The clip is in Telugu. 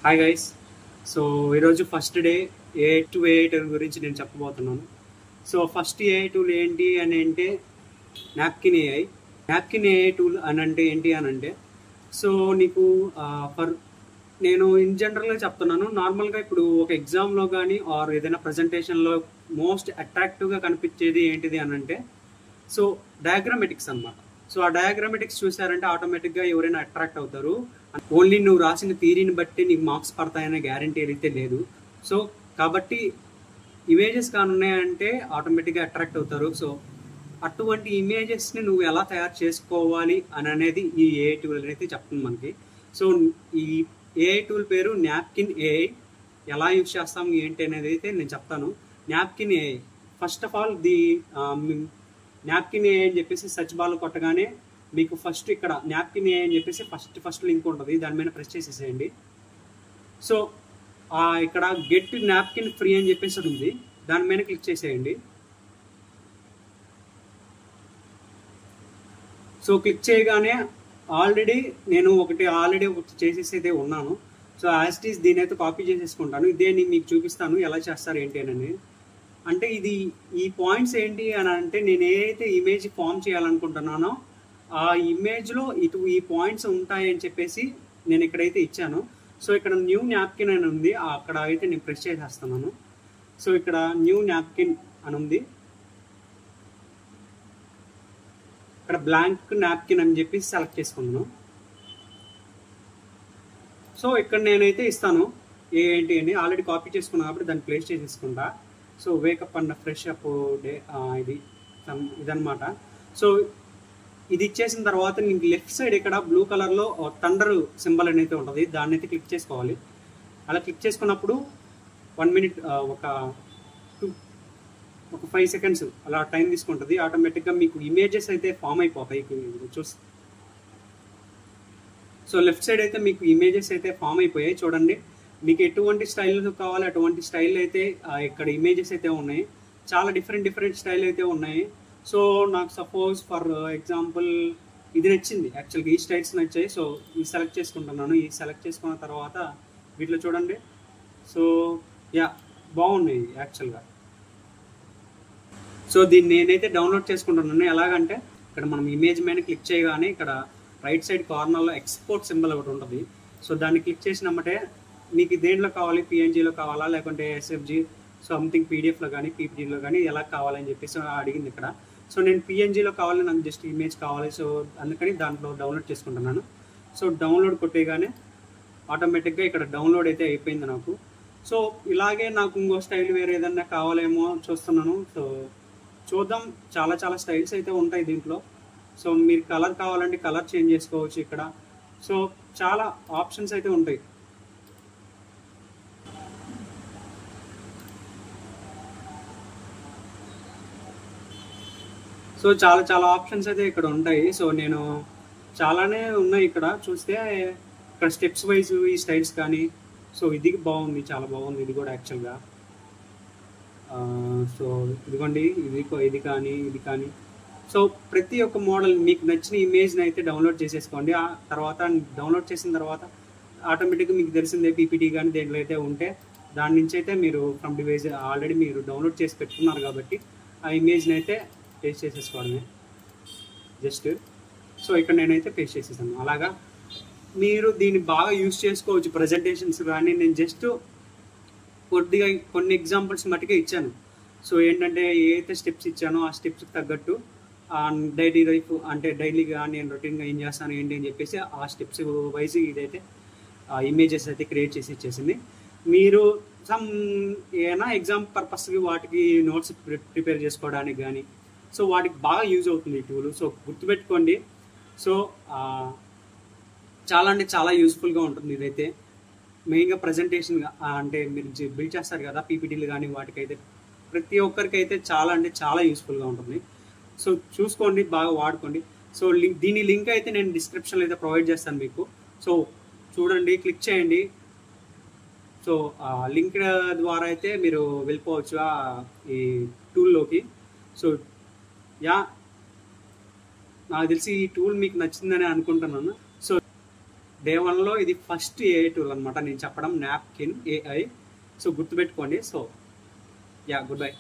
Hi guys. సో ఈరోజు first day A to A tool గురించి నేను చెప్పబోతున్నాను. సో ఫస్ట్ ఏ టూల్ ఏంటి అని అంటే napkin AI. Napkin AI tool అని అంటే ఏంటి అని అంటే సో నీకు ఫర్ నేను ఇన్ జనరల్గా చెప్తున్నాను. నార్మల్గా ఇప్పుడు ఒక ఎగ్జామ్లో కానీ ఆర్ ఏదైనా ప్రజెంటేషన్లో మోస్ట్ అట్రాక్టివ్గా కనిపించేది ఏంటిది అని అంటే సో డయాగ్రామెటిక్స్ అనమాట. సో ఆ డయాగ్రామెటిక్స్ చూసారంటే ఆటోమేటిక్గా ఎవరైనా అట్రాక్ట్ అవుతారు. ఓన్లీ నువ్వు రాసిన థియరీని బట్టి నీకు మార్క్స్ పడతాయనే గ్యారంటీ అయితే లేదు. సో కాబట్టి ఇమేజెస్ కానున్నాయంటే ఆటోమేటిక్గా అట్రాక్ట్ అవుతారు. సో అటువంటి ఇమేజెస్ని నువ్వు ఎలా తయారు చేసుకోవాలి అని అనేది ఈ ఏఐ టూల్ అనేది చెప్తుంది మనకి. సో ఈ ఏఐ టూల్ పేరు నాప్కిన్ ఏఐ. ఎలా యూజ్ చేస్తాం ఏంటి అనేది అయితే నేను చెప్తాను. Napkin AI first of all napkin AI అని చెప్పేసి సర్చ్ బాల్ కొట్టగానే మీకు ఫస్ట్ ఇక్కడ నాప్కిన్ ఏఐ అని చెప్పేసి ఫస్ట్ లింక్ ఉంటుంది. దాని మీద ప్రెస్ చేసేసేయండి. సో ఇక్కడ గెట్ నాప్కిన్ ఫ్రీ అని చెప్పేసి ఉంది. దాని మీద క్లిక్ చేసేయండి. సో క్లిక్ చేయగానే నేను ఒకటి చేసేసి అయితే ఉన్నాను. సో యాజ్ ఇట్ ఈస్ దీని అయితే కాపీ చేసేసుకుంటాను. ఇదే నేను మీకు చూపిస్తాను ఎలా చేస్తారు ఏంటి అని. అంటే ఇది ఈ పాయింట్స్ ఏంటి అని అంటే నేను ఏదైతే ఇమేజ్ ఫామ్ చేయాలనుకుంటున్నానో ఆ ఇమేజ్లో ఈ పాయింట్స్ ఉంటాయి అని చెప్పేసి నేను ఇక్కడైతే ఇచ్చాను. సో ఇక్కడ న్యూ నాప్కిన్ అని ఉంది. అక్కడ అయితే నేను ప్రెస్ చేసేస్తున్నాను. సో ఇక్కడ న్యూ నాప్కిన్ అని ఉంది. ఇక్కడ బ్లాంక్ నాప్కిన్ అని చెప్పేసి సెలెక్ట్ చేసుకున్నాను. సో ఇక్కడ నేనైతే ఇస్తాను ఏంటి అని ఆల్రెడీ కాపీ చేసుకున్నాను కాబట్టి దాన్ని ప్లేస్ చేసేసుకుంటా. So wake up and fresh up day ఇదనమాట. సో ఇది ఇచ్చేసిన తర్వాత నీకు లెఫ్ట్ సైడ్ ఇక్కడ బ్లూ కలర్లో థండర్ సింబల్ అనేది ఉంటుంది. దాన్ని అయితే క్లిక్ చేసుకోవాలి. అలా క్లిక్ చేసుకున్నప్పుడు 1 మినిట్ ఒక 5 సెకండ్స్ అలా టైం తీసుకుంటుంది. ఆటోమేటిక్గా మీకు ఇమేజెస్ అయితే ఫామ్ అయిపోతాయి. సో లెఫ్ట్ సైడ్ అయితే మీకు ఇమేజెస్ అయితే ఫామ్ అయిపోయాయి. చూడండి, మీకు ఎటువంటి స్టైల్ కావాలి అటువంటి స్టైల్ అయితే ఇక్కడ ఇమేజెస్ అయితే ఉన్నాయి. చాలా డిఫరెంట్ స్టైల్ అయితే ఉన్నాయి. సో నాకు సపోజ్ ఫర్ ఎగ్జాంపుల్ ఇది నచ్చింది. యాక్చువల్గా ఈ స్టైల్స్ నచ్చాయి. సో ఈ సెలెక్ట్ చేసుకుంటున్నాను. ఈ సెలెక్ట్ చేసుకున్న తర్వాత వీటిలో చూడండి. సో బాగున్నాయి యాక్చువల్గా. సో దీన్ని నేనైతే డౌన్లోడ్ చేసుకుంటున్నాను. ఎలాగంటే ఇక్కడ మనం ఇమేజ్ మీద క్లిక్ చేయగానే ఇక్కడ రైట్ సైడ్ కార్నర్లో ఎక్స్పోర్ట్ సింబల్ ఒకటి ఉంటుంది. సో దాన్ని క్లిక్ చేసినమ్మటే మీకు దేంట్లో కావాలి, పిఎన్జీలో కావాలా లేకుంటే ఎస్ఎఫ్జీ సంథింగ్ పీడిఎఫ్లో కానీ పీపీటీలో కానీ ఎలా కావాలని చెప్పేసి అడిగింది ఇక్కడ. సో నేను పిఎన్జీలో కావాలి, నాకు జస్ట్ ఇమేజ్ కావాలి. సో అందుకని దాంట్లో డౌన్లోడ్ చేసుకుంటున్నాను. సో డౌన్లోడ్ కొట్టేగానే ఆటోమేటిక్గా ఇక్కడ డౌన్లోడ్ అయితే అయిపోయింది నాకు. సో ఇలాగే నాకు ఇంకో స్టైల్ వేరే ఏదన్నా కావాలేమో చూస్తున్నాను. సో చూద్దాం. చాలా స్టైల్స్ అయితే ఉంటాయి దీంట్లో. సో మీరు కలర్ కావాలంటే కలర్ చేంజ్ చేసుకోవచ్చు ఇక్కడ. సో చాలా ఆప్షన్స్ అయితే ఉంటాయి. సో చాలా ఆప్షన్స్ అయితే ఇక్కడ ఉంటాయి. సో నేను చాలానే ఉన్నాయి ఇక్కడ చూస్తే. ఇక్కడ స్టెప్స్ వైజ్ ఈ స్టైల్స్ కానీ. సో ఇది బాగుంది, చాలా బాగుంది ఇది కూడా యాక్చువల్గా. సో ఇదిగోండి, ఇది కానీ. సో ప్రతి ఒక్క మోడల్ మీకు నచ్చిన ఇమేజ్ని అయితే డౌన్లోడ్ చేసేసుకోండి. ఆ తర్వాత డౌన్లోడ్ చేసిన తర్వాత ఆటోమేటిక్గా మీకు తెలిసిందే పీపీటీ కానీ దేంట్లో అయితే ఉంటే దాని నుంచి అయితే మీరు ఫ్రమ్ డివైజ్ ఆల్రెడీ మీరు డౌన్లోడ్ చేసి పెట్టుకున్నారు కాబట్టి ఆ ఇమేజ్ని అయితే పేస్ట్ చేసేసుకోవడమే జస్ట్. సో ఇక్కడ నేనైతే పేస్ట్ చేసేసాను. అలాగా మీరు దీన్ని బాగా యూజ్ చేసుకోవచ్చు ప్రజెంటేషన్స్ కానీ. నేను జస్ట్ కొద్దిగా కొన్ని ఎగ్జాంపుల్స్ మట్టుకే ఇచ్చాను. సో ఏంటంటే ఏదైతే స్టెప్స్ ఇచ్చానో ఆ స్టెప్స్కి తగ్గట్టు డైలీ లైఫ్ అంటే డైలీగా నేను రొటీన్గా ఏం చేస్తాను ఏంటి అని చెప్పేసి ఆ స్టెప్స్ వైజ్ ఇదైతే ఇమేజెస్ అయితే క్రియేట్ చేసి ఇచ్చేసింది. మీరు ఏమైనా ఎగ్జామ్ పర్పస్కి వాటికి నోట్స్ ప్రిపేర్ చేసుకోవడానికి కానీ సో వాటికి బాగా యూజ్ అవుతుంది ఈ టూల్. సో గుర్తుపెట్టుకోండి. సో చాలా యూస్ఫుల్గా ఉంటుంది ఇదైతే. మెయిన్గా ప్రజెంటేషన్గా అంటే మీరు బిల్డ్ చేస్తారు కదా పీపీటీలు కానీ వాటికైతే ప్రతి ఒక్కరికైతే చాలా యూస్ఫుల్గా ఉంటుంది. సో చూసుకోండి, బాగా వాడుకోండి. సో దీని లింక్ అయితే నేను డిస్క్రిప్షన్లో అయితే ప్రొవైడ్ చేస్తాను మీకు. సో చూడండి, క్లిక్ చేయండి. సో లింక్ ద్వారా అయితే మీరు వెళ్ళిపోవచ్చు ఈ టూల్లోకి. సో నాకు తెలిసి ఈ టూల్ మీకు నచ్చిందని అనుకుంటున్నాను. సో డే 1లో ఇది ఫస్ట్ ఏఐ టూల్ అనమాట నేను చెప్పడం, నాప్కిన్ ఏఐ. సో గుర్తుపెట్టుకోండి. So yeah, good bye.